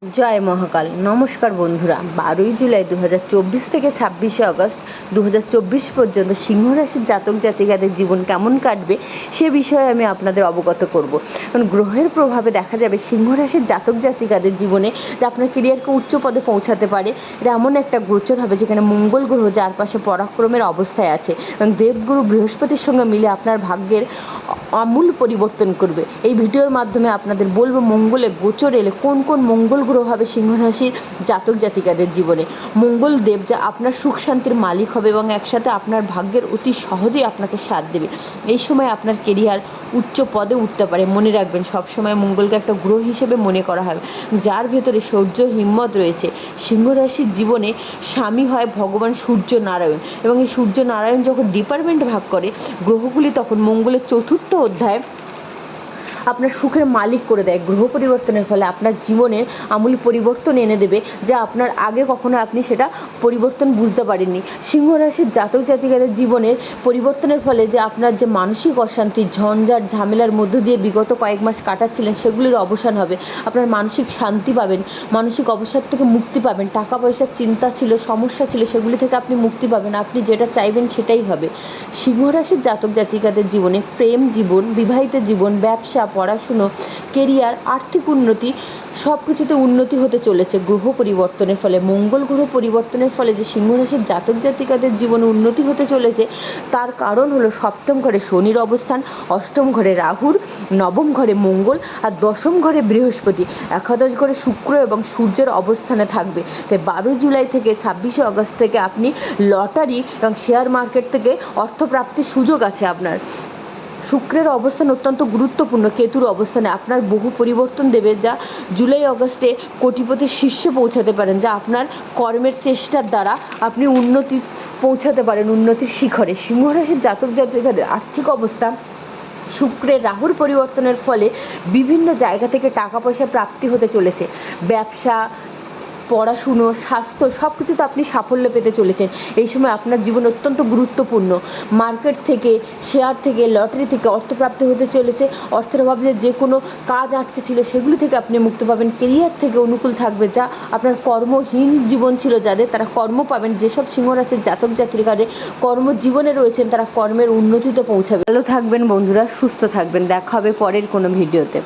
জয় মহাকাল। নমস্কার বন্ধুরা, 12ই জুলাই 2024 থেকে 26শে আগস্ট 2024 পর্যন্ত সিংহ রাশির জাতক জাতিকাদের জীবন কেমন কাটবে সে বিষয়ে আমি আপনাদের অবগত করব। কারণ গ্রহের প্রভাবে দেখা যাবে সিংহ রাশির জাতক জাতিকাদের জীবনে যে আপনার কেরিয়ারকে উচ্চ পদে পৌঁছাতে পারে। এটা এমন একটা গোচর হবে যেখানে মঙ্গল গ্রহ যার পাশে পরাক্রমের অবস্থায় আছে এবং দেবগুরু বৃহস্পতির সঙ্গে মিলে আপনার ভাগ্যের আমূল পরিবর্তন করবে। এই ভিডিওর মাধ্যমে আপনাদের বলবো মঙ্গলে গোচর এলে কোন কোন মঙ্গল গ্রহ হবে সিংহ রাশির জাতক জাতিকাদের জীবনে। মঙ্গল দেব যা আপনার সুখ শান্তির মালিক হবে এবং একসাথে আপনার ভাগ্যের অতি সহজেই আপনাকে সাথ দেবে। এই সময় আপনার কেরিয়ার উচ্চ পদে উঠতে পারে। মনে রাখবেন, সবসময় মঙ্গলকে একটা গ্রহ হিসেবে মনে করা হবে যার ভেতরে শৌর্য হিম্মত রয়েছে। সিংহ রাশির জীবনে স্বামী হয় ভগবান সূর্য নারায়ণ এবং এই সূর্য নারায়ণ যখন ডিপার্টমেন্ট ভাগ করে গ্রহগুলি তখন মঙ্গলের চতুর্থ অধ্যায় আপনার সুখের মালিক করে দেয়। গ্রহ পরিবর্তনের ফলে আপনার জীবনের আমূল পরিবর্তন এনে দেবে যা আপনার আগে কখনো আপনি সেটা পরিবর্তন বুঝতে পারেননি। সিংহ রাশির জাতক জাতিকাদের জীবনের পরিবর্তনের ফলে যে আপনার যে মানসিক অশান্তি, ঝঞ্ঝাট, ঝামেলার মধ্য দিয়ে বিগত কয়েক মাস কাটাচ্ছিলেন সেগুলির অবসান হবে। আপনার মানসিক শান্তি পাবেন, মানসিক অবসাদ থেকে মুক্তি পাবেন। টাকা পয়সার চিন্তা ছিল, সমস্যা ছিল, সেগুলি থেকে আপনি মুক্তি পাবেন। আপনি যেটা চাইবেন সেটাই হবে। সিংহ রাশির জাতক জাতিকাদের জীবনে প্রেম জীবন, বিবাহিত জীবন, ব্যবসা, পড়াশুনো, কেরিয়ার, আর্থিক উন্নতি সব কিছুতে উন্নতি হতে চলেছে গ্রহ পরিবর্তনের ফলে। মঙ্গল গ্রহ পরিবর্তনের ফলে যে সিংহ রাশির জাতক জাতিকাদের জীবনে উন্নতি হতে চলেছে তার কারণ হলো সপ্তম ঘরে শনির অবস্থান, অষ্টম ঘরে রাহুর, নবম ঘরে মঙ্গল আর দশম ঘরে বৃহস্পতি, একাদশ ঘরে শুক্র এবং সূর্যের অবস্থানে থাকবে। তাই 12 জুলাই থেকে 26শে আগস্ট থেকে আপনি লটারি এবং শেয়ার মার্কেট থেকে অর্থপ্রাপ্তির সুযোগ আছে আপনার। শুক্রের অবস্থান অত্যন্ত গুরুত্বপূর্ণ, কেতুর অবস্থানে আপনার বহু পরিবর্তন দেবে যা জুলাই আগস্টে কোটিপতির শীর্ষে পৌঁছাতে পারেন, যা আপনার কর্মের চেষ্টার দ্বারা আপনি উন্নতি পৌঁছাতে পারেন, উন্নতির শিখরে। সিংহ রাশির জাতক জাতিকাদের আর্থিক অবস্থা শুক্রের রাহুর পরিবর্তনের ফলে বিভিন্ন জায়গা থেকে টাকা পয়সা প্রাপ্তি হতে চলেছে। ব্যবসা, পড়াশুনো, স্বাস্থ্য সব কিছুতে আপনি সাফল্য পেতে চলেছেন। এই সময় আপনার জীবন অত্যন্ত গুরুত্বপূর্ণ। মার্কেট থেকে, শেয়ার থেকে, লটারি থেকে অর্থপ্রাপ্তি হতে চলেছে। অর্থের অভাবে যে কোনো কাজ আটকে ছিল সেগুলি থেকে আপনি মুক্তি পাবেন। কেরিয়ার থেকে অনুকূল থাকবে, যা আপনার কর্মহীন জীবন ছিল যাদের, তারা কর্ম পাবেন। যেসব সিংহ রাশির জাতক জাতিকাদের কর্মজীবনে রয়েছেন তারা কর্মের উন্নতিতে পৌঁছাবে। ভালো থাকবেন বন্ধুরা, সুস্থ থাকবেন। দেখা হবে পরের কোনো ভিডিওতে।